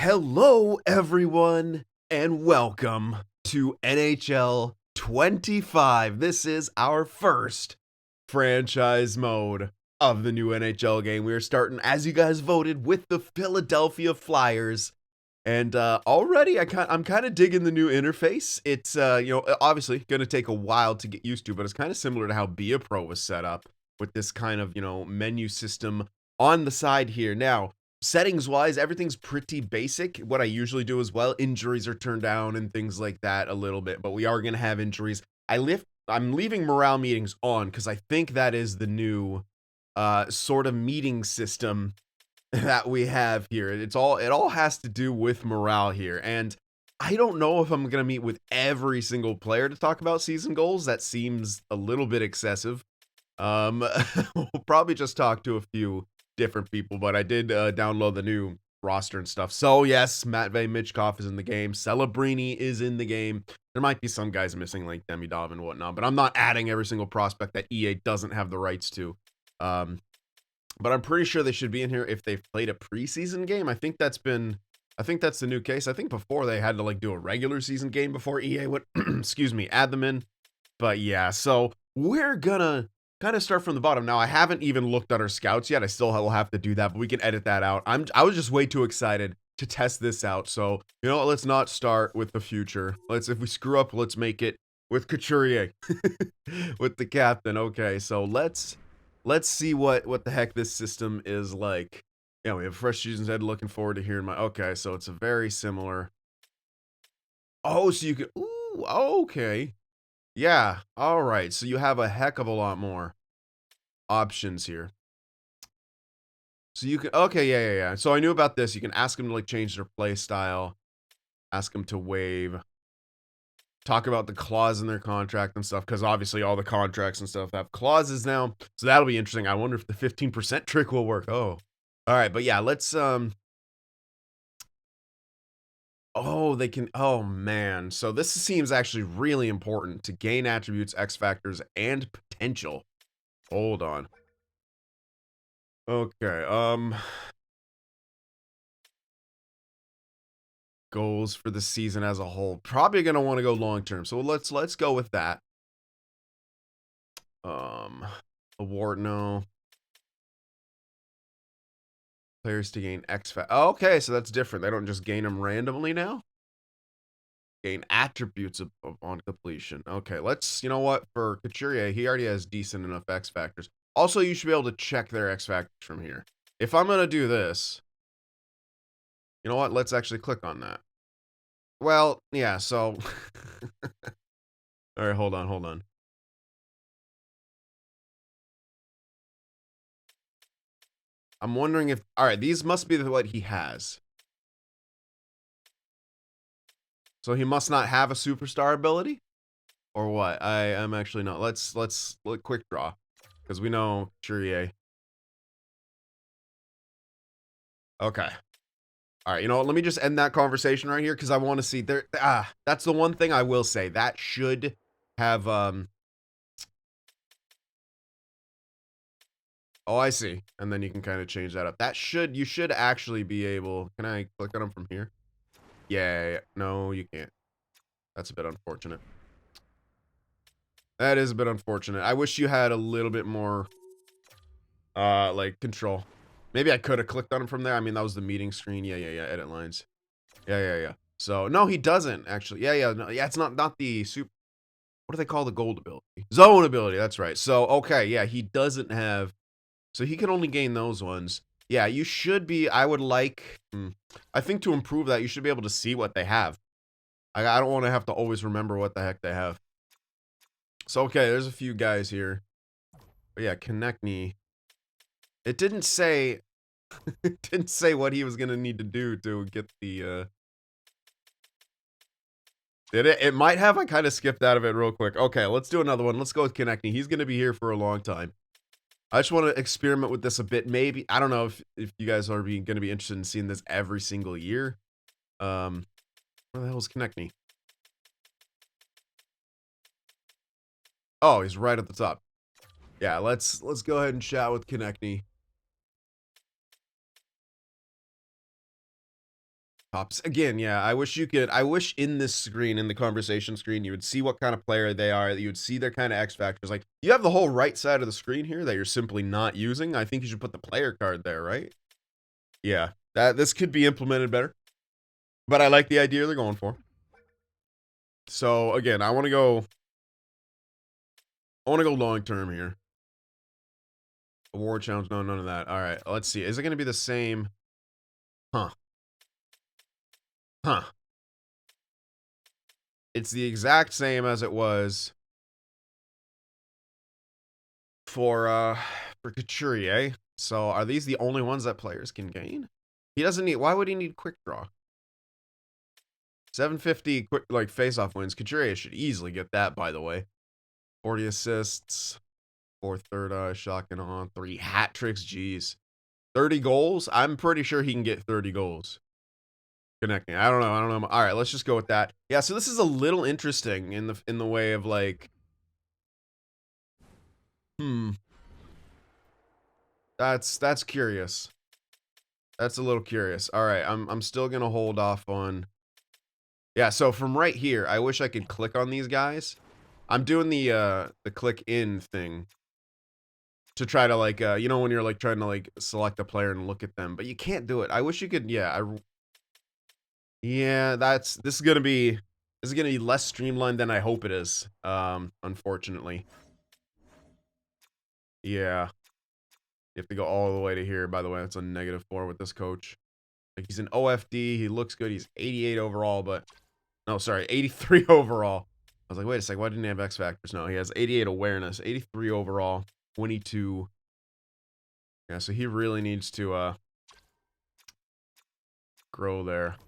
Hello, everyone, and welcome to NHL 25. This is our first franchise mode of the new NHL game. We are starting, as you guys voted, with the Philadelphia Flyers. And already, I'm kind of digging the new interface. It's obviously going to take a while to get used to, but it's kind of similar to how Bia Pro was set up with this kind of menu system on the side here. Now, settings wise, everything's pretty basic. What I usually do as well, injuries are turned down and things like that a little bit, but we are going to have injuries. I'm leaving morale meetings on because I think that is the new sort of meeting system that we have here. It all has to do with morale here. And I don't know if I'm going to meet with every single player to talk about season goals. That seems a little bit excessive. We'll probably just talk to a few different people, but I did download the new roster and stuff. So yes, Matvey Michkov is in the game. Celebrini is in the game. There might be some guys missing like Demidov and whatnot, but I'm not adding every single prospect that EA doesn't have the rights to. But I'm pretty sure they should be in here if they've played a preseason game. I think that's the new case. I think before they had to like do a regular season game before EA would, excuse me, add them in. But yeah, so we're gonna kind of start from the bottom. Now, I haven't even looked at our scouts yet. I still will have to do that, but we can edit that out. I was just way too excited to test this out. So, let's not start with the future. If we screw up, let's make it with Couturier, with the captain. Okay, so let's see what the heck this system is like. Yeah, we have fresh season's head. Looking forward to hearing okay, so it's a very similar. Oh, so you can, ooh, okay. Yeah, all right. So you have a heck of a lot more options here. So you can, okay, yeah. So I knew about this. You can ask them to like change their play style, ask them to waive, talk about the clause in their contract and stuff, because obviously all the contracts and stuff have clauses now. So that'll be interesting. I wonder if the 15% trick will work. Oh, all right. But yeah, let's, oh, they can, oh man. So this seems actually really important to gain attributes, X factors, and potential. Hold on. Okay, goals for the season as a whole. Probably gonna want to go long term. So let's go with that. Award, no. Players to gain X factor. Oh, okay, so that's different. They don't just gain them randomly now. Gain attributes on completion. Okay, let's, you know what, for Couturier, he already has decent enough X factors. Also, you should be able to check their X factors from here. If I'm gonna do this, you know what, let's actually click on that. Well, yeah, so all right, hold on. I'm wondering if, all right, these must be what he has. So he must not have a superstar ability, or what? I am actually not. Let's look quick draw, because we know Couturier. Okay. All right. You know what? Let me just end that conversation right here, because I want to see there. That's the one thing I will say that should have. Oh, I see. And then you can kind of change that up. You should actually be able. Can I click on them from here? Yeah. No, you can't. That's a bit unfortunate. That is a bit unfortunate. I wish you had a little bit more, like, control. Maybe I could have clicked on him from there. I mean, that was the meeting screen. Yeah. Edit lines. Yeah. So, no, he doesn't, actually. Yeah. No, yeah, it's not the super. What do they call the gold ability? Zone ability. That's right. So, okay. Yeah, he doesn't have. So, he can only gain those ones. Yeah, you should be. I would like. I think to improve that, you should be able to see what they have. I don't want to have to always remember what the heck they have. So, okay, there's a few guys here. But yeah, connect me. It didn't say it didn't say what he was gonna need to do to get the did it? It might have. I kind of skipped out of it real quick. Okay, let's do another one. Let's go with connect me. He's gonna be here for a long time. I just want to experiment with this a bit. Maybe I don't know if you guys are gonna be interested in seeing this every single year. Where the hell is connect me? Oh, he's right at the top. Yeah, let's go ahead and chat with connect me. Pops again, yeah. I wish in this screen, in the conversation screen, you would see what kind of player they are, that you would see their kind of X factors. Like, you have the whole right side of the screen here that you're simply not using. I think you should put the player card there, right? Yeah. This could be implemented better. But I like the idea they're going for. So again, I want to go long term here. Award challenge, no, none of that. All right, let's see. Is it going to be the same? Huh. Huh. It's the exact same as it was for Couturier. So are these the only ones that players can gain? He doesn't need, why would he need quick draw? 750 quick, like, face-off wins. Couturier should easily get that, by the way. 40 assists, 4 third eye, shotgun on, 3 hat tricks, jeez. 30 goals? I'm pretty sure he can get 30 goals. Connecting. I don't know. All right, let's just go with that. Yeah, so this is a little interesting in the way of, like, That's curious. That's a little curious. All right, I'm still gonna hold off on. Yeah, so from right here, I wish I could click on these guys. I'm doing the click in thing to try to, like, you know, when you're, like, trying to, like, select a player and look at them, but you can't do it. I wish you could. Yeah, yeah, this is gonna be less streamlined than I hope it is. Unfortunately. Yeah. You have to go all the way to here. By the way, that's a -4 with this coach. Like, he's an OFD. He looks good. He's 88 overall, but no, sorry, 83 overall. I was like, wait a second, why didn't he have X factors? No, he has 88 awareness, 83 overall, 22. Yeah, so he really needs to grow there.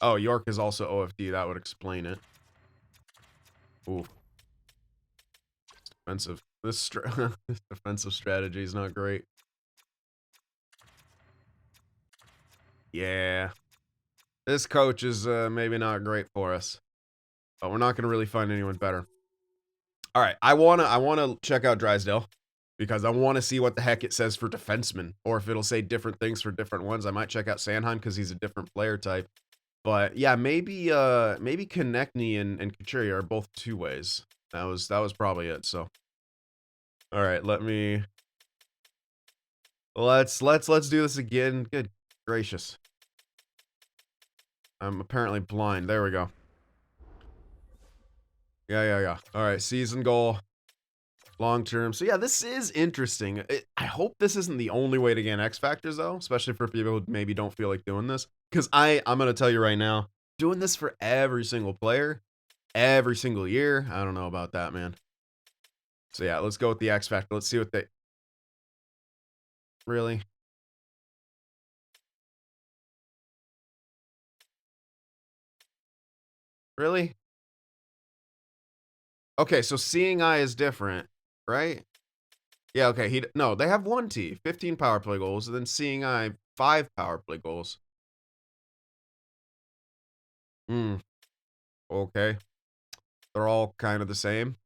Oh, York is also OFD. That would explain it. Ooh. Defensive. This defensive strategy is not great. Yeah. This coach is maybe not great for us. But we're not going to really find anyone better. All right, I wanna check out Drysdale because I want to see what the heck it says for defensemen, or if it'll say different things for different ones. I might check out Sanheim because he's a different player type. But yeah, maybe Konechny and Couturier are both two ways. That was probably it. So, all right, let's do this again. Good gracious, I'm apparently blind. There we go. Yeah. All right, season goal. Long term. So yeah, this is interesting. I hope this isn't the only way to gain X factors though, especially for people who maybe don't feel like doing this. Because I'm gonna tell you right now, doing this for every single player, every single year, I don't know about that, man. So yeah, let's go with the X factor. Let's see what they really. Really? Okay, so seeing eye is different, right? Yeah, okay. No, they have 1 T, 15 power play goals, and then seeing eye 5 power play goals. Okay. They're all kind of the same.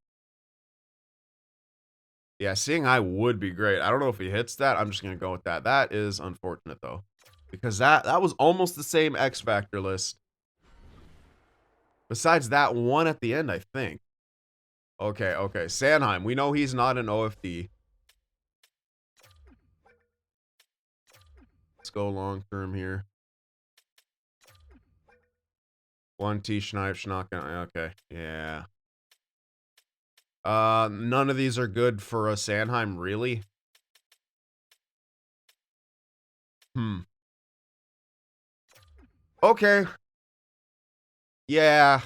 Yeah, seeing eye would be great. I don't know if he hits that. I'm just gonna go with that. That is unfortunate though, because that was almost the same X factor list. Besides that one at the end, I think. Okay. Sanheim. We know he's not an OFD. Let's go long term here. 1 T Schneip Schnocken. Okay. Yeah. None of these are good for a Sanheim, really. Okay. Yeah.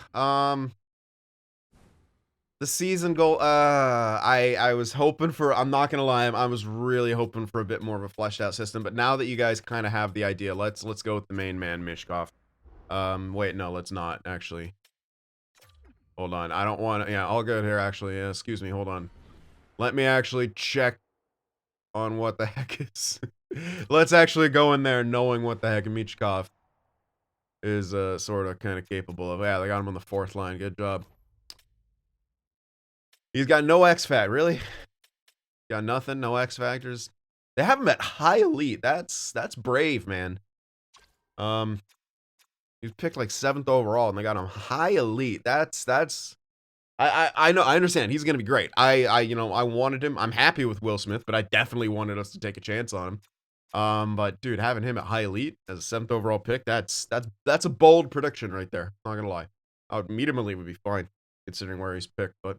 The season goal, I was hoping for, I'm not gonna lie, I was really hoping for a bit more of a fleshed out system, but now that you guys kind of have the idea, let's go with the main man, Mishkov. Wait, no, let's not, actually. Hold on, I don't want to, yeah, all good here, actually, yeah, excuse me, hold on. Let me actually check on what the heck is. Let's actually go in there knowing what the heck Mishkov is, sort of, kind of capable of. Yeah, they got him on the 4th line, good job. He's got no X Factor, really? Got nothing, no X factors. They have him at high elite. That's brave, man. He was picked like 7th overall, and they got him high elite. I know, I understand. He's gonna be great. I wanted him. I'm happy with Will Smith, but I definitely wanted us to take a chance on him. But dude, having him at high elite as a 7th overall pick, that's a bold prediction right there. Not gonna lie. I would meet him elite would be fine, considering where he's picked, but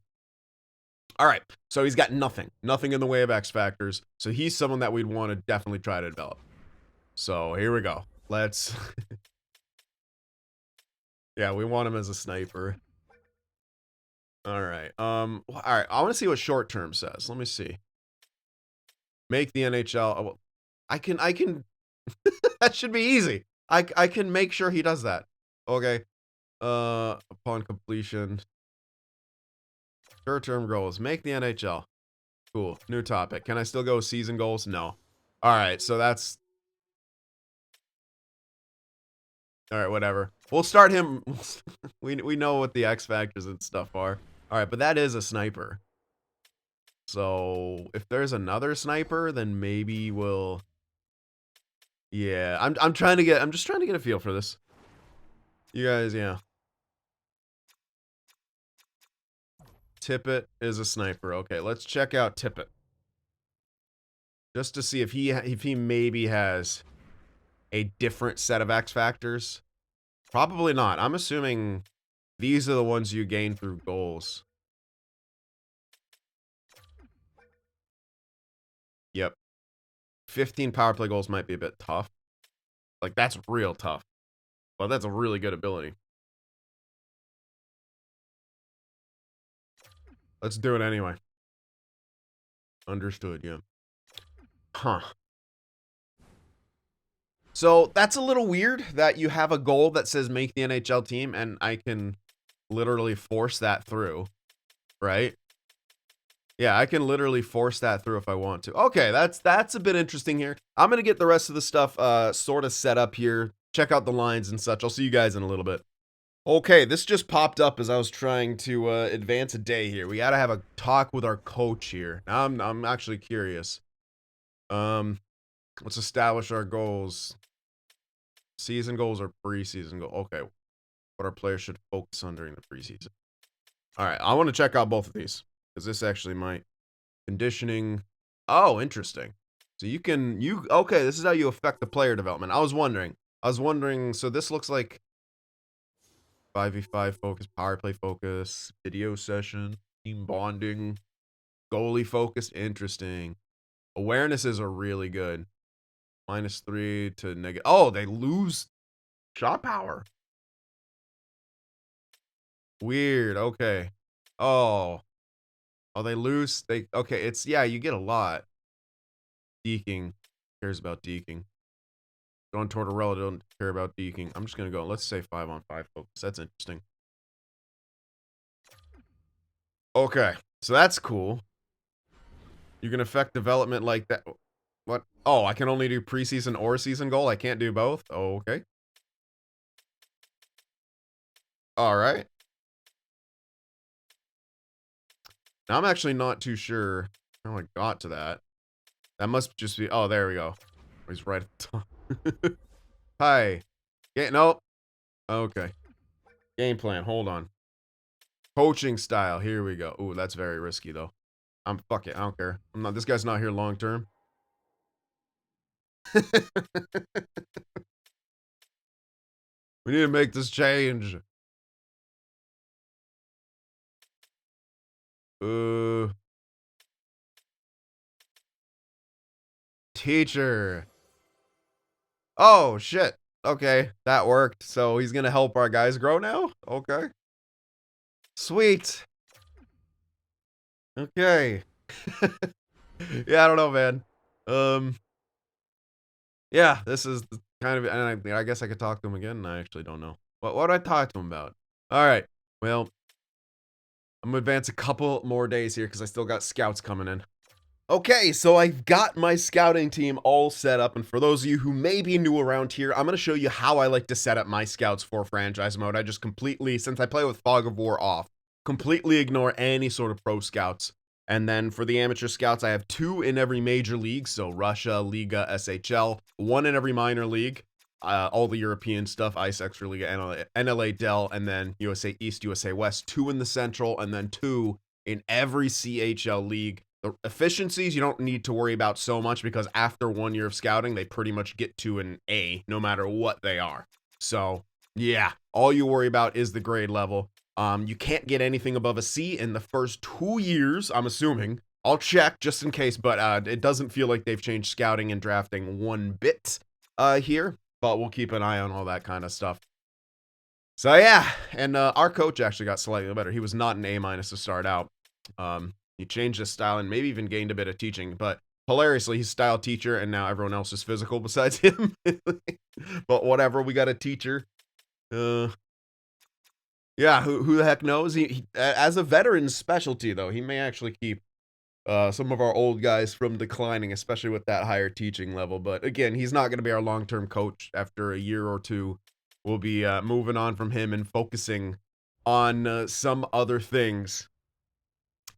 all right. So he's got nothing in the way of X factors. So he's someone that we'd want to definitely try to develop. So here we go. Let's yeah, we want him as a sniper. All right. All right. I want to see what short term says. Let me see. Make the NHL. Oh, well, I can. That should be easy. I can make sure he does that. Okay. Upon completion. Short term goals. Make the NHL. Cool. New topic. Can I still go season goals? No. All right. So that's. All right. Whatever. We'll start him. we know what the X factors and stuff are. All right, but that is a sniper. So if there's another sniper, then maybe we'll. Yeah, I'm just trying to get a feel for this. You guys, yeah. Tippett is a sniper. Okay, let's check out Tippett. Just to see if he maybe has a different set of X factors. Probably not. I'm assuming these are the ones you gain through goals. Yep. 15 power play goals might be a bit tough. Like, that's real tough. But that's a really good ability. Let's do it anyway. Understood, yeah. Huh. So, that's a little weird that you have a goal that says make the NHL team, and I can literally force that through. Right? Yeah, I can literally force that through if I want to. Okay, that's a bit interesting here. I'm going to get the rest of the stuff sort of set up here. Check out the lines and such. I'll see you guys in a little bit. Okay, this just popped up as I was trying to advance a day here. We got to have a talk with our coach here. Now I'm actually curious. Let's establish our goals. Season goals or preseason goals. Okay, what our players should focus on during the preseason. All right, I want to check out both of these because this actually might conditioning. Oh, interesting. So okay, this is how you affect the player development. I was wondering. So this looks like 5v5 focus, power play focus, video session, team bonding, goalie focused. Interesting. Awarenesses are really good. -3 to negative. Oh, they lose shot power. Weird. Okay. Oh, they lose. Okay. It's yeah. You get a lot. Deking cares about deking. Going Tortorella don't care about deking. I'm just gonna go. Let's say 5-on-5 focus. That's interesting. Okay, so that's cool. You can affect development like that. What? Oh, I can only do preseason or season goal. I can't do both. Oh, okay. All right. Now I'm actually not too sure how I got to that. That must just be. Oh, there we go. He's right at the top. Hi. Yeah. Nope. Okay. Game plan. Hold on. Coaching style. Here we go. Ooh, that's very risky though. Fuck it. I don't care. I'm not. This guy's not here long term. We need to make this change. Teacher. Oh, shit. Okay, that worked. So he's gonna help our guys grow now? Okay. Sweet. Okay. Yeah, I don't know, man. Yeah, this is kind of, and I guess I could talk to him again. I actually don't know. What do I talk to him about? All right. Well, I'm gonna advance a couple more days here because I still got scouts coming in. Okay, so I've got my scouting team all set up, and for those of you who may be new around here, I'm going to show you how I like to set up my scouts for franchise mode. I just completely, since I play with Fog of War off, completely ignore any sort of pro scouts. And then for the amateur scouts, I have 2 in every major league, so Russia, Liga, SHL, 1 in every minor league. all the European stuff, Ice Extraliga, NLA Dell, and then USA East, USA West, 2 in the Central, and then 2 in every CHL league. The efficiencies you don't need to worry about so much because after 1 year of scouting, they pretty much get to an A no matter what they are. So yeah, all you worry about is the grade level. You can't get anything above a C in the first 2 years, I'm assuming. I'll check just in case, but it doesn't feel like they've changed scouting and drafting one bit here, but we'll keep an eye on all that kind of stuff. So yeah, and our coach actually got slightly better. He was not an A- to start out. He changed his style and maybe even gained a bit of teaching, but hilariously, he's style teacher, and now everyone else is physical besides him. But whatever, we got a teacher. Yeah, who the heck knows? He as a veteran specialty though, he may actually keep some of our old guys from declining, especially with that higher teaching level. But again, he's not going to be our long-term coach after a year or two. We'll be moving on from him and focusing on some other things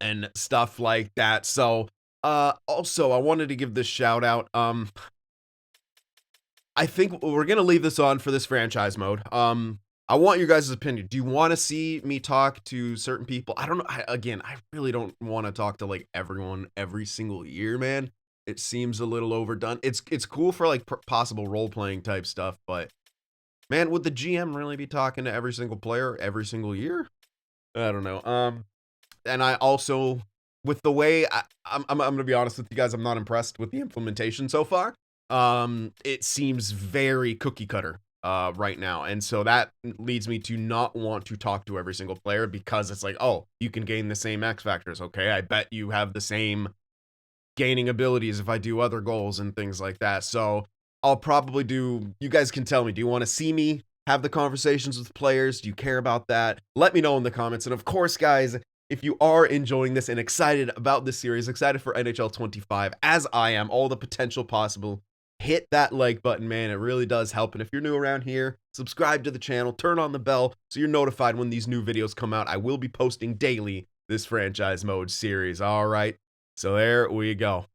and stuff like that. So, also, I wanted to give this shout out. I think we're gonna leave this on for this franchise mode. I want your guys' opinion. Do you want to see me talk to certain people? I don't know. I really don't want to talk to like everyone every single year, man. It seems a little overdone. It's cool for like possible role playing type stuff, but man, would the GM really be talking to every single player every single year? I don't know. And I also, with the way I'm gonna be honest with you guys, I'm not impressed with the implementation so far. It seems very cookie cutter right now, and so that leads me to not want to talk to every single player because it's like, oh, you can gain the same X factors. Okay, I bet you have the same gaining abilities if I do other goals and things like that. So I'll probably do. You guys can tell me. Do you want to see me have the conversations with players? Do you care about that? Let me know in the comments. And of course, guys, if you are enjoying this and excited about this series, excited for NHL 25, as I am, all the potential possible, hit that like button, man. It really does help. And if you're new around here, subscribe to the channel, turn on the bell so you're notified when these new videos come out. I will be posting daily this franchise mode series. All right. So there we go.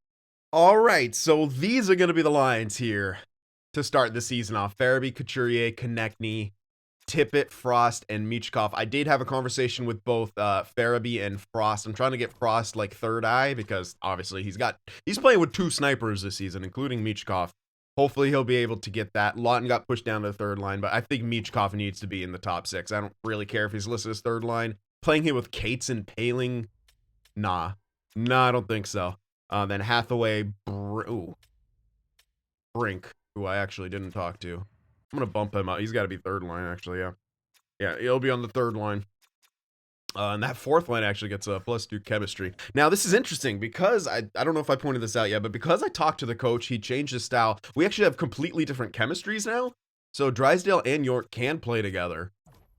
All right. So these are going to be the lines here to start the season off. Farabee, Couturier, Konechny, Tippett, Frost, and Michkov. I did have a conversation with both Farabee and Frost. I'm trying to get Frost like third eye because obviously he's playing with 2 snipers this season, including Michkov. Hopefully he'll be able to get that. Lawton got pushed down to the third line, but I think Michkov needs to be in the top 6. I don't really care if he's listed as third line. Playing him with Cates and Paling, nah, I don't think so. Then Hathaway, Brink, who I actually didn't talk to. I'm going to bump him up. He's got to be third line, actually, yeah. Yeah, he'll be on the third line. And that fourth line actually gets a +2 chemistry. Now, this is interesting because I don't know if I pointed this out yet, but because I talked to the coach, he changed his style. We actually have completely different chemistries now. So Drysdale and York can play together.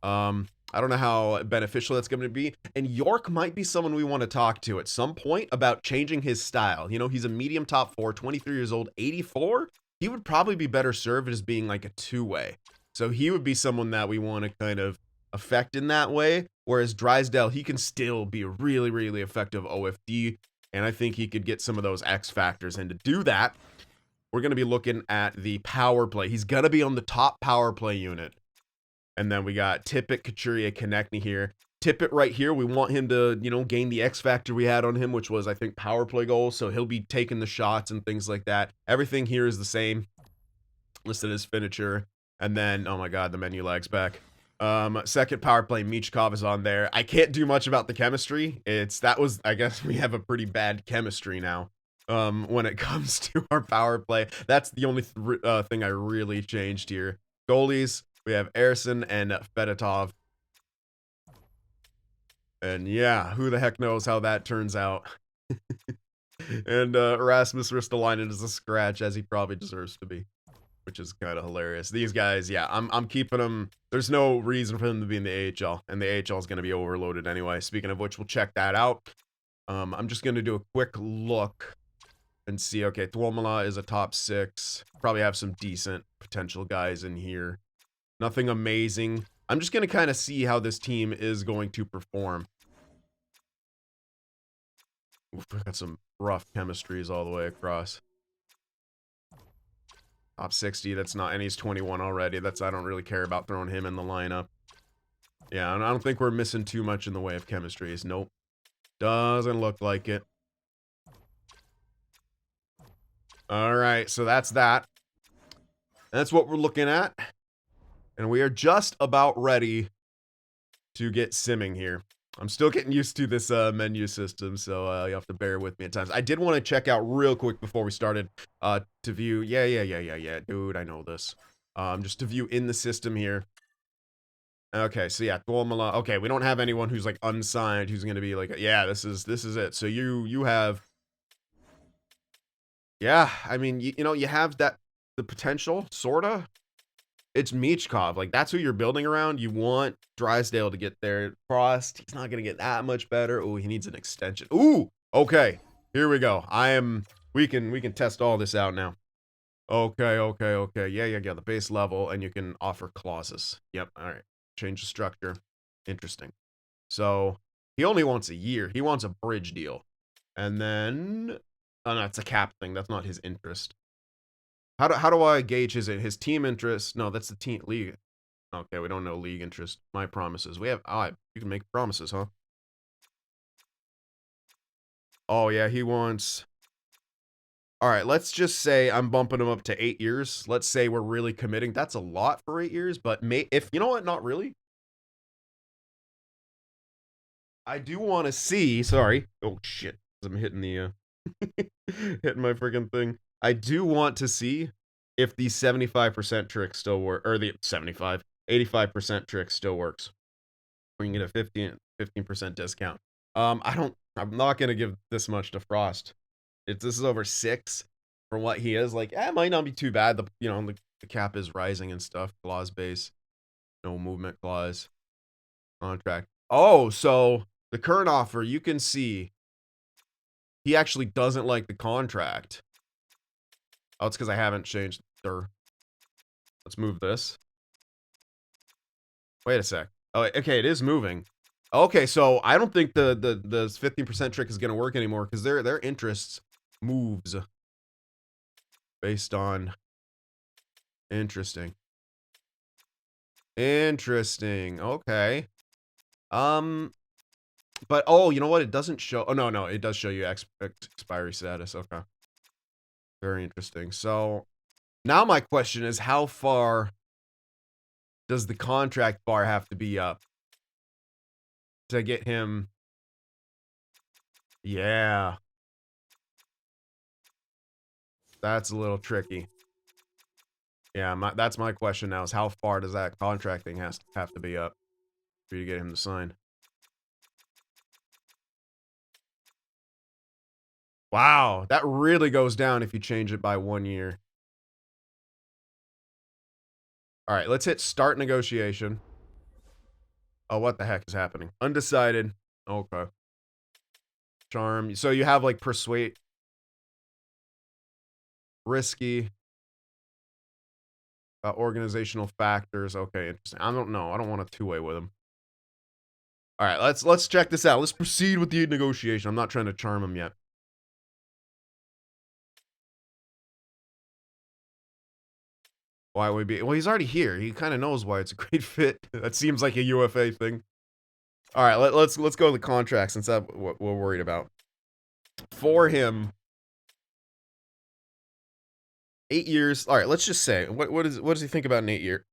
I don't know how beneficial that's going to be. And York might be someone we want to talk to at some point about changing his style. You know, he's a medium top 4, 23 years old, 84. He would probably be better served as being like a 2-way. So he would be someone that we want to kind of affect in that way. Whereas Drysdale, he can still be a really, really effective OFD. And I think he could get some of those X factors. And to do that, we're going to be looking at the power play. He's going to be on the top power play unit. And then we got Tippett, Couturier, Konechny here. Tippett right here, we want him to, you know, gain the X factor we had on him, which was, I think, power play goals. So he'll be taking the shots and things like that. Everything here is the same. Listed as finisher. And then, oh my God, the menu lags back. Second power play, Michkov is on there. I can't do much about the chemistry. I guess we have a pretty bad chemistry now. When it comes to our power play. That's the only thing I really changed here. Goalies, we have Erson and Fedotov. And yeah, who the heck knows how that turns out. And Rasmus Ristolainen is a scratch, as he probably deserves to be, which is kind of hilarious. These guys, yeah, I'm keeping them. There's no reason for them to be in the AHL, and the AHL is going to be overloaded anyway. Speaking of which, we'll check that out. I'm just going to do a quick look and see. Okay, Tuomola is a top 6. Probably have some decent potential guys in here. Nothing amazing. I'm just going to kind of see how this team is going to perform. Oof, we got some rough chemistries all the way across. Top 60, that's not, and he's 21 already. I don't really care about throwing him in the lineup. Yeah, and I don't think we're missing too much in the way of chemistries. Nope. Doesn't look like it. Alright, so that's that. That's what we're looking at. And we are just about ready to get simming here. I'm still getting used to this menu system, so you have to bear with me at times. I did want to check out real quick before we started to view. Yeah, dude, I know this. Just to view in the system here. Okay, so yeah, okay, we don't have anyone who's like unsigned, who's gonna be like, yeah, this is it. So you have, yeah, I mean, you know, you have the potential, sorta. It's Michkov. Like, that's who you're building around. You want Drysdale to get there. Frost, he's not going to get that much better. Oh, he needs an extension. Ooh, okay. Here we go. We can test all this out now. Okay. Yeah. The base level, and you can offer clauses. Yep, all right. Change the structure. Interesting. So, he only wants a year. He wants a bridge deal. And then, oh, no, it's a cap thing. That's not his interest. How do I gauge his team interest? No, that's the team league. Okay, we don't know league interest. My promises. We have you can make promises, huh? Oh yeah, he wants. All right, let's just say I'm bumping him up to 8 years. Let's say we're really committing. That's a lot for 8 years, but if you know what, not really. I do want to see. Sorry. Oh shit, I'm hitting the hitting my freaking thing. I do want to see if the 75% trick still work, or the 85% trick still works. We can get a 15% discount. I'm not gonna give this much to Frost. This is over 6 for what he is. Like, it might not be too bad. The cap is rising and stuff. Clause base, no movement clause, contract. Oh, so the current offer, you can see he actually doesn't like the contract. Oh, it's because I haven't changed their. Let's move this. Wait a sec. Oh, okay, it is moving. Okay, so I don't think the 15% trick is gonna work anymore because their interests moves based on. Interesting. Okay. But oh, you know what? It doesn't show. Oh no, it does show you expiry status. Okay. Very interesting. So now my question is, how far does the contract bar have to be up to get him? Yeah. That's a little tricky. Yeah, that's my question now, is how far does that contracting have to be up for you to get him to sign? Wow, that really goes down if you change it by 1 year. All right, let's hit start negotiation. Oh, what the heck is happening? Undecided. Okay. Charm. So you have like persuade. Risky. Organizational factors. Okay, interesting. I don't know. I don't want a two-way with him. All right, let's check this out. Let's proceed with the negotiation. I'm not trying to charm him yet. Why would be? Well, he's already here. He kind of knows why it's a great fit. That seems like a UFA thing. All right, let's go to the contract since that's what we're worried about. For him, 8 years. All right, let's just say what does he think about an 8 year?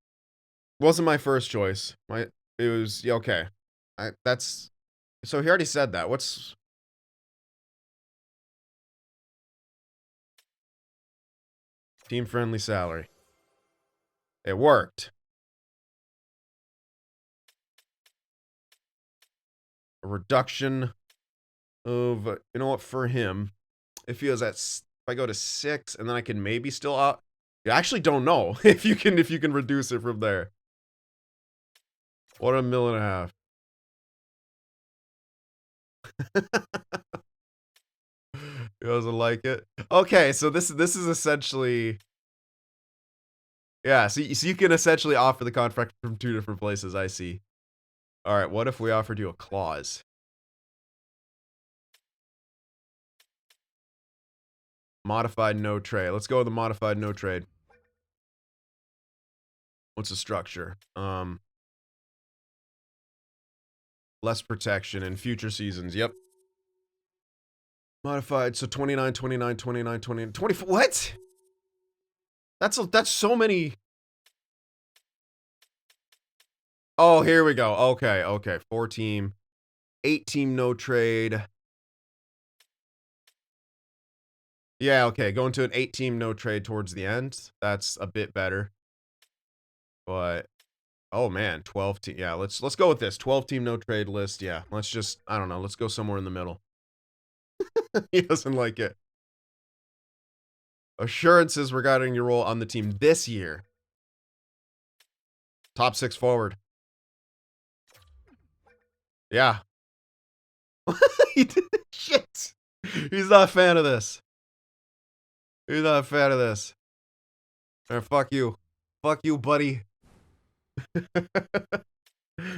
Wasn't my first choice. It was yeah, okay. That's so he already said that. What's team friendly salary? It worked. A reduction of, you know what, for him, it feels that if I go to 6 and then I can maybe still I actually don't know if you can reduce it from there. What, $1.5 million? He doesn't like it. Okay, so this is essentially, yeah. So you can essentially offer the contract from 2 different places. I see. All right, what if we offered you a clause? Modified no trade. Let's go with the modified no trade. What's the structure? Less protection in future seasons. Yep. Modified. So 29, 29, 29, 20, 24. What? That's so many. Oh, here we go. Okay, okay. 4-team. 8-team no trade. Yeah, okay. Going to an 8-team no trade towards the end. That's a bit better. But oh man, 12-team. Yeah, let's go with this. 12-team no trade list. Yeah. Let's just, I don't know, let's go somewhere in the middle. He doesn't like it. Assurances regarding your role on the team this year. Top 6 forward. Yeah. He did shit. He's not a fan of this. He's not a fan of this. Alright, fuck you. Fuck you, buddy.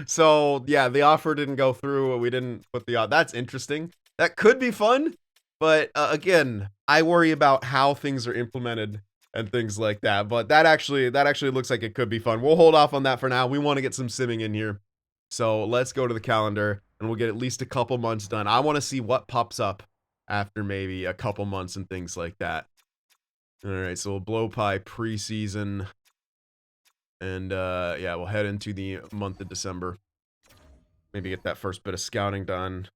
So, yeah, the offer didn't go through. We didn't put the... That's interesting. That could be fun. But, again, I worry about how things are implemented and things like that. But that actually looks like it could be fun. We'll hold off on that for now. We want to get some simming in here. So, let's go to the calendar, and we'll get at least a couple months done. I want to see what pops up after maybe a couple months and things like that. Alright, so we'll blow by preseason. And, yeah, we'll head into the month of December. Maybe get that first bit of scouting done.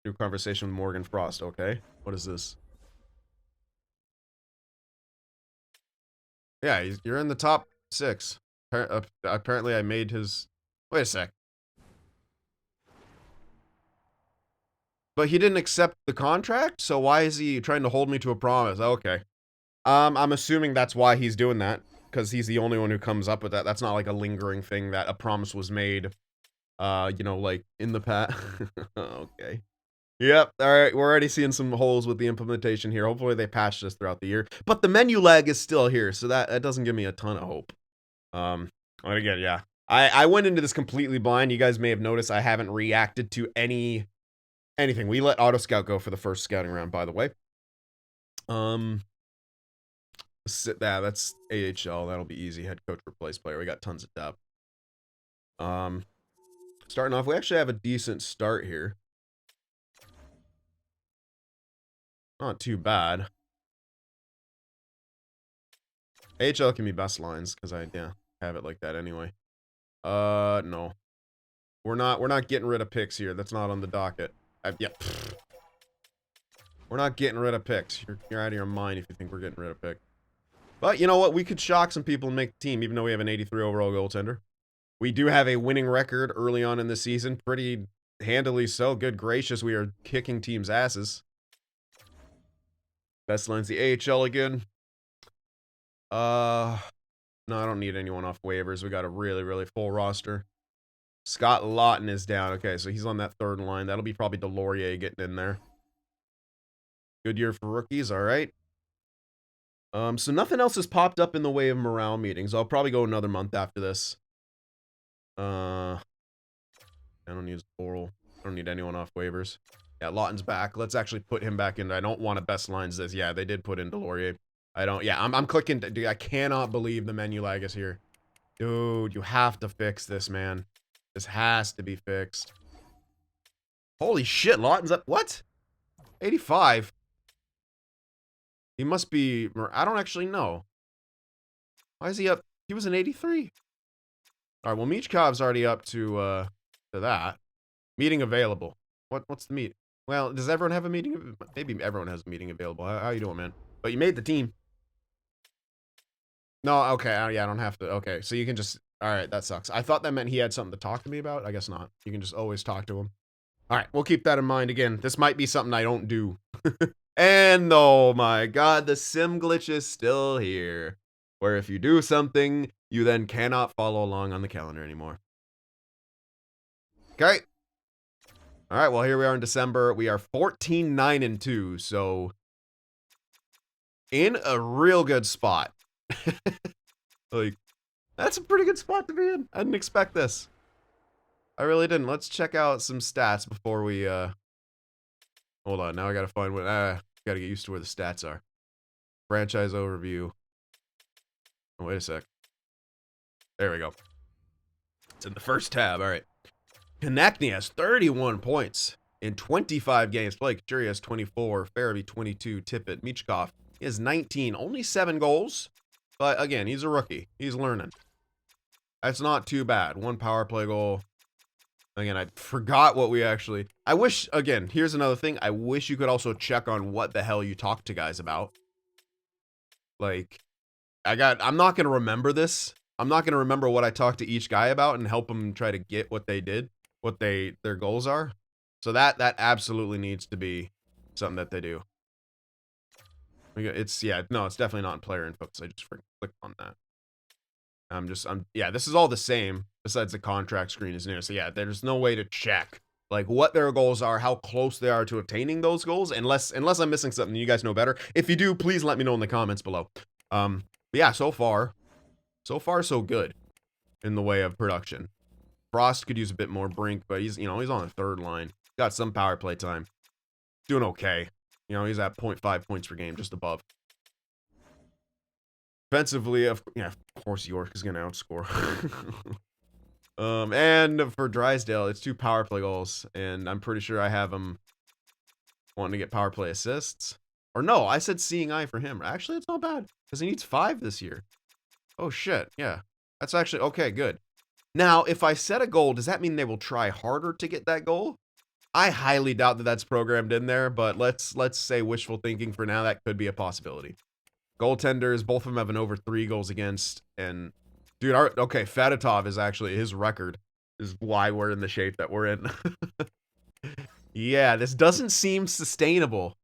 Do conversation with Morgan Frost, okay? What is this? Yeah, you're in the top 6. Apparently I made his... Wait a sec. But he didn't accept the contract? So why is he trying to hold me to a promise? Okay. I'm assuming that's why he's doing that. Because he's the only one who comes up with that. That's not like a lingering thing that a promise was made, you know, like, in the past. Okay. Yep, alright, we're already seeing some holes with the implementation here. Hopefully they patch this throughout the year. But the menu lag is still here, so that doesn't give me a ton of hope. And again, yeah. I went into this completely blind. You guys may have noticed I haven't reacted to anything. We let Auto Scout go for the first scouting round, by the way. That's AHL. That'll be easy. Head coach replace player. We got tons of depth. Starting off, we actually have a decent start here. Not too bad. AHL can be best lines, because I have it like that anyway. No. We're not getting rid of picks here. That's not on the docket. Yep. We're not getting rid of picks. You're out of your mind if you think we're getting rid of picks. But you know what? We could shock some people and make the team, even though we have an 83 overall goaltender. We do have a winning record early on in the season. Pretty handily so. Good gracious, we are kicking teams' asses. Best lines the AHL again. No, I don't need anyone off waivers. We got a really, really full roster. Scott Lawton is down. Okay, so he's on that third line. That'll be probably Delorier getting in there. Good year for rookies. All right. So nothing else has popped up in the way of morale meetings. I'll probably go another month after this. I don't need oral. I don't need anyone off waivers. Yeah, Lawton's back. Let's actually put him back in. I don't want a best lines this. Yeah, they did put in Delorier. I don't. Yeah, I'm clicking. Dude, I cannot believe the menu lag is here. Dude, you have to fix this, man. This has to be fixed. Holy shit, Lawton's up. What? 85? He must be... I don't actually know. Why is he up? He was an 83. Alright, well, Michkov's already up to that. Meeting available. What's the meet? Well, does everyone have a meeting? Maybe everyone has a meeting available. How you doing, man? But you made the team. No, okay. Yeah, I don't have to. Okay, so you can just... Alright, that sucks. I thought that meant he had something to talk to me about. I guess not. You can just always talk to him. Alright, we'll keep that in mind. Again, this might be something I don't do. And oh my god, the sim glitch is still here. Where if you do something, you then cannot follow along on the calendar anymore. Okay. Alright, well here we are in December. We are 14-9-2, so... in a real good spot. Like, that's a pretty good spot to be in. I didn't expect this. I really didn't. Let's check out some stats before we, hold on, now I gotta find what, gotta get used to where the stats are. Franchise overview. Oh, wait a sec. There we go. It's in the first tab. All right. Konechny has 31 points in 25 games played. Kachuri has 24. Farabee 22. Tippett, Michkov, he has 19. Only 7 goals. But again, he's a rookie. He's learning. That's not too bad. 1 power play goal. Again, I forgot what we actually... I wish, again, here's another thing. I wish you could also check on what the hell you talk to guys about. Like, I'm not going to remember this. I'm not going to remember what I talked to each guy about and help them try to get what they did, what their goals are. So that absolutely needs to be something that they do. It's definitely not in player info, so I just clicked on that. Yeah, this is all the same besides the contract screen is new. So yeah, there's no way to check like what their goals are, how close they are to obtaining those goals, unless I'm missing something you guys know better. If you do, please let me know in the comments below. But yeah, so far so good in the way of production. Frost could use a bit more. Brink, but he's on the 3rd line. Got some power play time. Doing okay. He's at 0.5 points per game, just above. Defensively, of course, York is going to outscore. And for Drysdale, it's 2 power play goals, and I'm pretty sure I have him wanting to get power play assists. Or no, I said seeing eye for him. Actually, it's not bad, because he needs 5 this year. Oh, shit, yeah. That's actually, okay, good. Now, if I set a goal, does that mean they will try harder to get that goal? I highly doubt that that's programmed in there, but let's say wishful thinking for now, that could be a possibility. Goaltenders, both of them have an over 3 goals against, and dude, okay, Fedotov is actually, his record is why we're in the shape that we're in. Yeah, this doesn't seem sustainable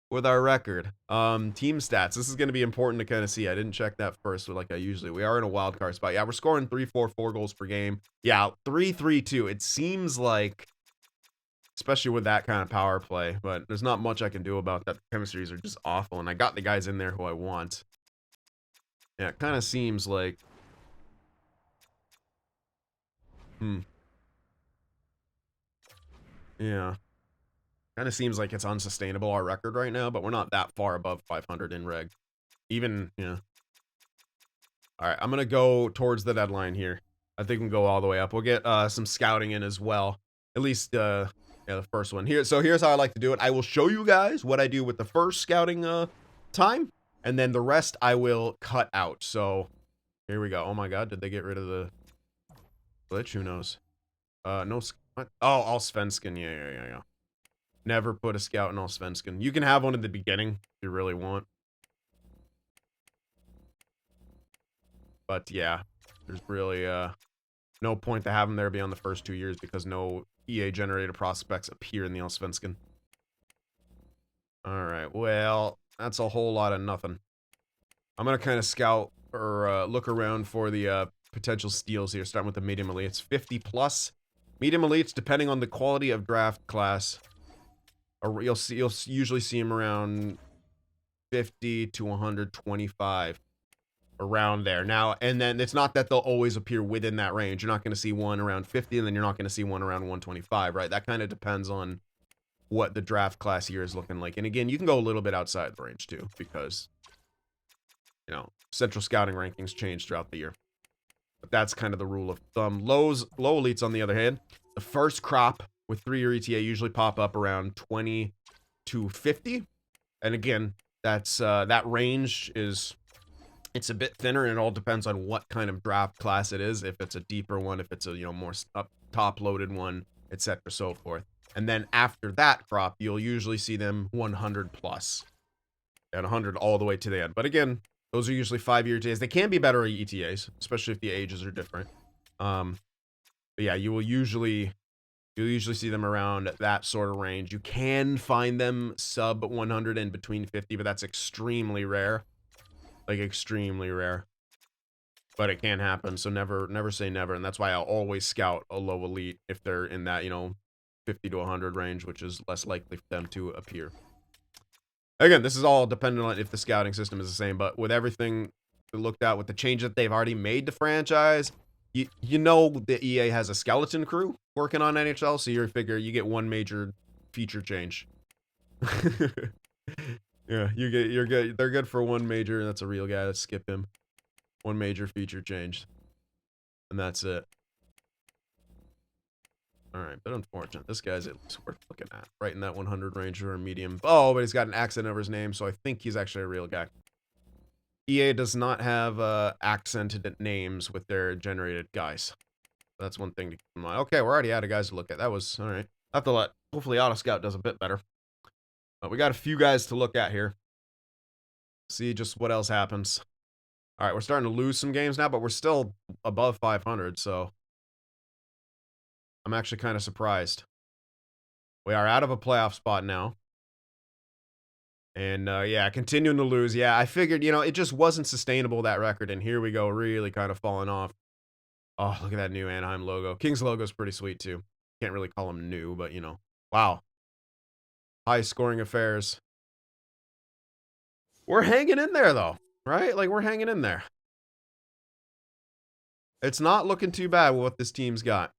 with our record. Team stats, this is going to be important to kind of see. I didn't check that first, like I usually, we are in a wild card spot. Yeah, we're scoring 3-4 goals per game. Yeah, 3-3-2. It seems like, especially with that kind of power play, but there's not much I can do about that. The chemistries are just awful, and I got the guys in there who I want. Yeah, it kind of seems like... Yeah. Kind of seems like it's unsustainable, our record right now, but we're not that far above 500 in reg. Even, yeah. Alright, I'm going to go towards the deadline here. I think we can go all the way up. We'll get some scouting in as well. At least, yeah, the first one. So here's how I like to do it. I will show you guys what I do with the first scouting time, and then the rest I will cut out. So, here we go. Oh my god, did they get rid of the glitch? Who knows? No, what? Oh, Allsvenskan. Yeah. Never put a scout in Allsvenskan. You can have one at the beginning if you really want. But yeah, there's really no point to have them there beyond the first 2 years because no EA-generated prospects appear in the Allsvenskan. Alright, well, that's a whole lot of nothing. I'm going to kind of scout or look around for the potential steals here, starting with the medium elites. 50 plus. Medium elites, depending on the quality of draft class, you'll usually see them around 50 to 125. Around there. Now, and then it's not that they'll always appear within that range. You're not going to see one around 50, and then you're not going to see one around 125, right? That kind of depends on what the draft class year is looking like. And again, you can go a little bit outside the range too, because, central scouting rankings change throughout the year. But that's kind of the rule of thumb. Low elites, on the other hand, the first crop with 3-year ETA usually pop up around 20 to 50. And again, that's that range is... It's a bit thinner, and it all depends on what kind of draft class it is. If it's a deeper one, if it's a, more top-loaded one, etc., so forth. And then after that crop, you'll usually see them 100 plus. And 100 all the way to the end. But again, those are usually 5-year ETAs. They can be better ETAs, especially if the ages are different. But yeah, you'll usually see them around that sort of range. You can find them sub 100 and between 50, but that's extremely rare. Like, extremely rare. But it can happen, so never say never. And that's why I'll always scout a low elite if they're in that, 50 to 100 range, which is less likely for them to appear. Again, this is all dependent on if the scouting system is the same, but with everything looked at, with the change that they've already made to franchise, you know the EA has a skeleton crew working on NHL, so you figure you get one major feature change. Yeah, you're good. They're good for one major. That's a real guy. Let's skip him. One major feature change. And that's it. Alright, but unfortunate. This guy's at least worth looking at. Right in that 100 range or a medium. Oh, but he's got an accent over his name, so I think he's actually a real guy. EA does not have accented names with their generated guys. That's one thing to keep in mind. Okay, we're already out of guys to look at. That was, alright. I have to let, hopefully Auto Scout does a bit better. But we got a few guys to look at here. See just what else happens. Alright, we're starting to lose some games now, but we're still above 500, so I'm actually kind of surprised. We are out of a playoff spot now. And, yeah, continuing to lose. Yeah, I figured, you know, it just wasn't sustainable, that record. And here we go, really kind of falling off. Oh, look at that new Anaheim logo. King's logo is pretty sweet, too. Can't really call them new, but, you know. Wow. High scoring affairs. We're hanging in there, though. Right? Like, we're hanging in there. It's not looking too bad with what this team's got.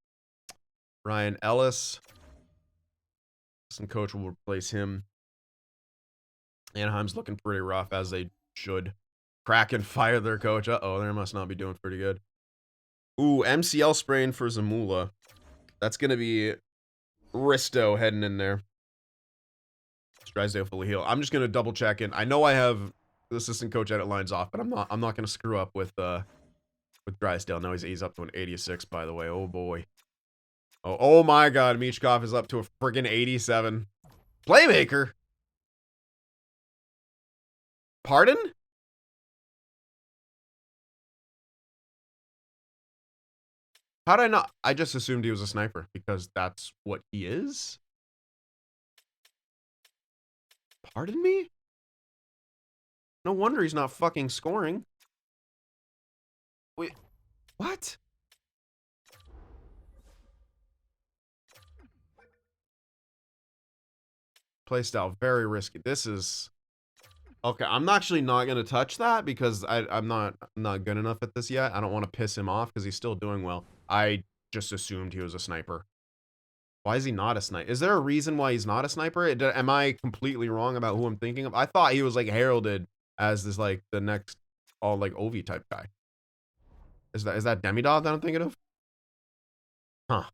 Ryan Ellis. Some coach will replace him. Anaheim's looking pretty rough, as they should. Kraken fire their coach. Uh-oh, they must not be doing pretty good. Ooh, MCL sprain for Zamula. That's going to be Risto heading in there. Drysdale fully healed. I'm just going to double check in. I know I have the assistant coach edit lines off, but I'm not going to screw up with Drysdale. No, he's up to an 86, by the way. Oh, boy. Oh my God. Michkov is up to a friggin' 87. Playmaker? Pardon? How did I not? I just assumed he was a sniper because that's what he is. Pardon me? No wonder he's not fucking scoring. Wait, what? Playstyle, very risky. This is... Okay, I'm actually not going to touch that because I'm not good enough at this yet. I don't want to piss him off because he's still doing well. I just assumed he was a sniper. Why is he not a sniper? Is there a reason why he's not a sniper? Am I completely wrong about who I'm thinking of? I thought he was like heralded as this like the next all like Ovi type guy. Is that Demidov that I'm thinking of? Huh.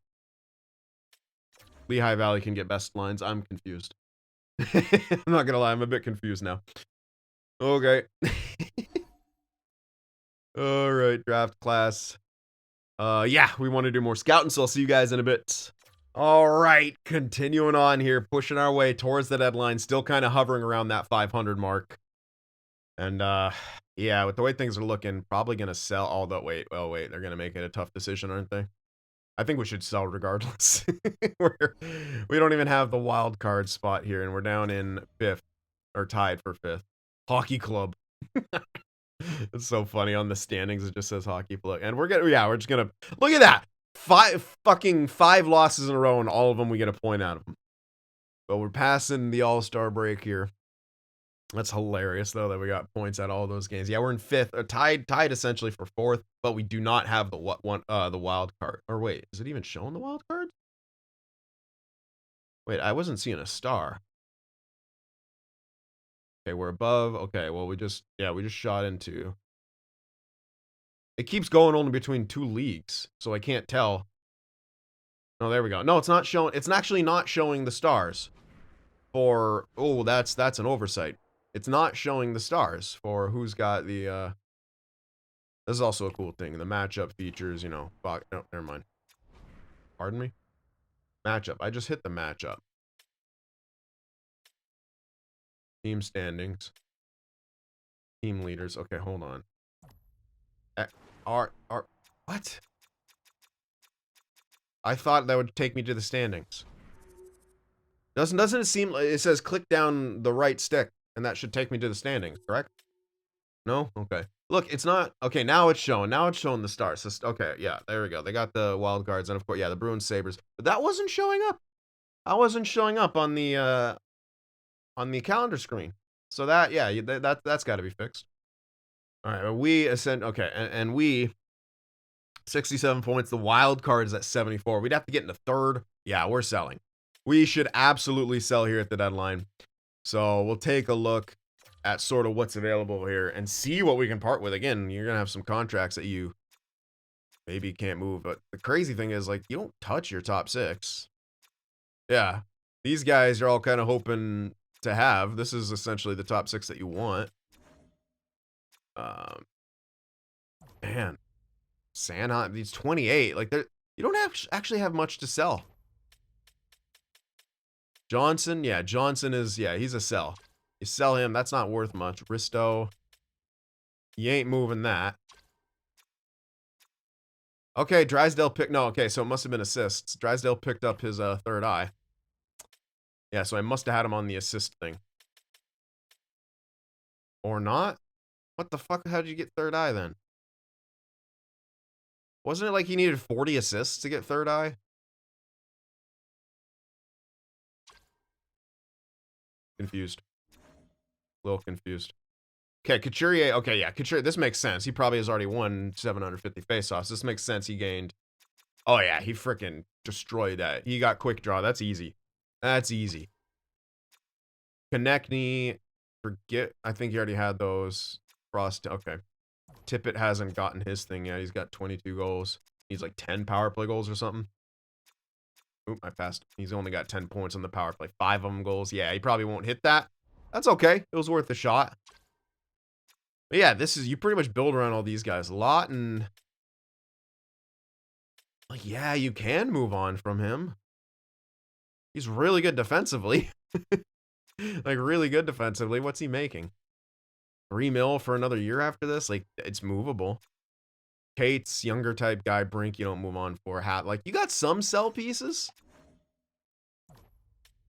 Lehigh Valley can get best lines. I'm confused. I'm not gonna lie, I'm a bit confused now. Okay. All right, draft class. Yeah, we want to do more scouting, so I'll see you guys in a bit. All right, continuing on here, pushing our way towards the deadline, still kind of hovering around that 500 mark. And, yeah, with the way things are looking, probably going to sell all that. Wait, oh, wait, they're going to make it a tough decision, aren't they? I think we should sell regardless. We don't even have the wild card spot here, and we're down in 5th, or tied for 5th. Hockey club. It's so funny on the standings. It just says hockey club, and we're just gonna look at that. 5 losses in a row, and all of them we get a point out of them. But we're passing the All-Star break here. That's hilarious, though, that we got points at all those games. Yeah, we're in 5th, tied essentially for 4th, but we do not have the wild card. Or wait, is it even showing the wild cards? Wait, I wasn't seeing a star. Okay, we're above. Okay, well, we just shot into. It keeps going only between 2 leagues, so I can't tell. No, there we go. No, it's not showing. It's actually not showing the stars for. Oh, that's an oversight. It's not showing the stars for who's got the. This is also a cool thing. The matchup features, you know. Oh, never mind. Pardon me. Matchup. I just hit the matchup. Team standings. Team leaders. Okay, hold on. What? I thought that would take me to the standings. Doesn't it seem like it says click down the right stick and that should take me to the standings, correct? No? Okay. Look, it's not. Okay, now it's showing. Now it's showing the stars. So, okay, yeah, there we go. They got the wild cards and of course, yeah, the Bruins Sabres. But that wasn't showing up. I wasn't showing up on the calendar screen. So that, yeah, that's got to be fixed. All right, we ascend. Okay, and we 67 points. The wild card is at 74. We'd have to get into 3rd. Yeah, we're selling. We should absolutely sell here at the deadline. So we'll take a look at sort of what's available here and see what we can part with. Again, you're gonna have some contracts that you Maybe he can't move, but the crazy thing is, like, you don't touch your top 6. Yeah. These guys are all kind of hoping to have. This is essentially the top 6 that you want. Um, man. Sanheim, he's 28. Like, you don't actually have much to sell. Johnson, yeah, Johnson is, yeah, he's a sell. You sell him, that's not worth much. Risto, you ain't moving that. Okay, Drysdale picked, no, okay, so it must have been assists. Drysdale picked up his third eye. Yeah, so I must have had him on the assist thing. Or not? What the fuck, how did you get third eye then? Wasn't it like he needed 40 assists to get third eye? Confused. A little confused. Okay, Couturier. Okay, yeah, Couturier. This makes sense. He probably has already won 750 faceoffs. This makes sense. He gained. Oh, yeah, he freaking destroyed that. He got quick draw. That's easy. That's easy. Konechny. Forget. I think he already had those. Frost. Okay. Tippett hasn't gotten his thing yet. He's got 22 goals. He's like 10 power play goals or something. Oop, I passed. He's only got 10 points on the power play. 5 of them goals. Yeah, he probably won't hit that. That's okay. It was worth a shot. But yeah, this is, you pretty much build around all these guys a lot, and like, yeah, you can move on from him. He's really good defensively. Like, really good defensively. What's he making? 3 mil for another year after this? Like, it's movable. Kate's younger type guy, Brink, you don't move on for. Like, you got some sell pieces.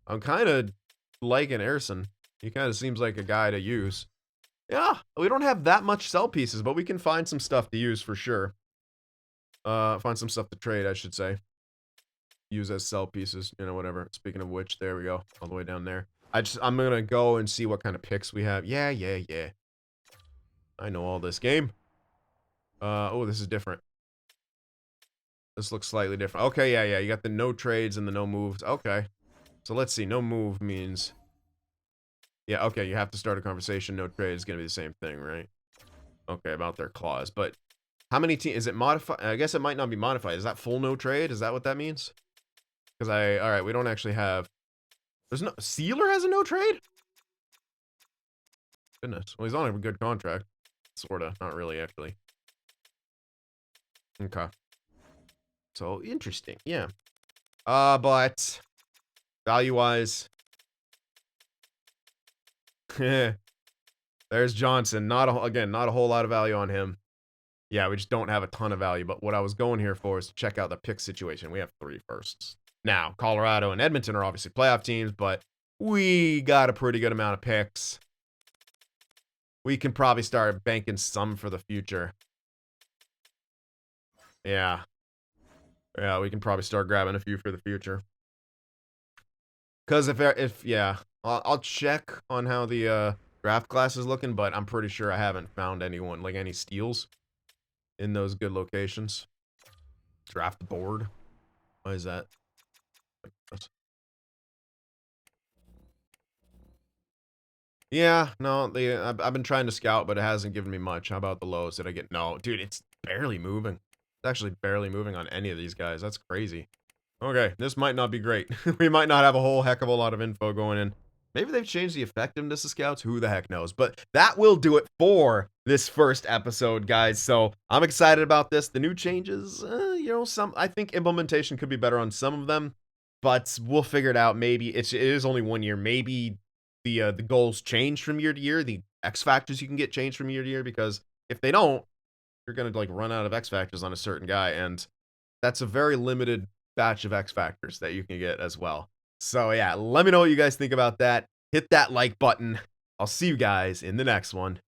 I'm kind of liking Erson. He kind of seems like a guy to use. Yeah, we don't have that much sell pieces, but we can find some stuff to use for sure. Find some stuff to trade, I should say. Use as sell pieces, you know, whatever. Speaking of which, there we go. All the way down there. I'm gonna go and see what kind of picks we have. Yeah. I know all this game. Oh, this is different. This looks slightly different. Okay, yeah. You got the no trades and the no moves. Okay. So let's see. No move means... Yeah, okay, you have to start a conversation. No trade is going to be the same thing, right? Okay, about their clause. But how many teams... Is it modified? I guess it might not be modified. Is that full no trade? Is that what that means? Because Alright, we don't actually have... There's no... Sealer has a no trade? Goodness. Well, he's on a good contract. Sorta. Not really, actually. Okay. So, interesting. Yeah. But... Value-wise... There's Johnson. Again, not a whole lot of value on him. Yeah, we just don't have a ton of value. But what I was going here for is to check out the pick situation. We have 3 firsts. Now, Colorado and Edmonton are obviously playoff teams, but we got a pretty good amount of picks. We can probably start banking some for the future. Yeah. Yeah, we can probably start grabbing a few for the future. Because yeah, I'll check on how the draft class is looking, but I'm pretty sure I haven't found anyone, like any steals in those good locations. Draft board. Why is that? Yeah, no, I've been trying to scout, but it hasn't given me much. How about the lows? Did I get... No, dude, it's barely moving. It's actually barely moving on any of these guys. That's crazy. Okay, this might not be great. We might not have a whole heck of a lot of info going in. Maybe they've changed the effectiveness of scouts. Who the heck knows? But that will do it for this first episode, guys. So I'm excited about this. The new changes, you know, I think implementation could be better on some of them, but we'll figure it out. Maybe it is only 1 year. Maybe the goals change from year to year. The X factors you can get changed from year to year, because if they don't, you're gonna like run out of X factors on a certain guy, and that's a very limited batch of X factors that you can get as well. So yeah, let me know what you guys think about that. Hit that like button. I'll see you guys in the next one.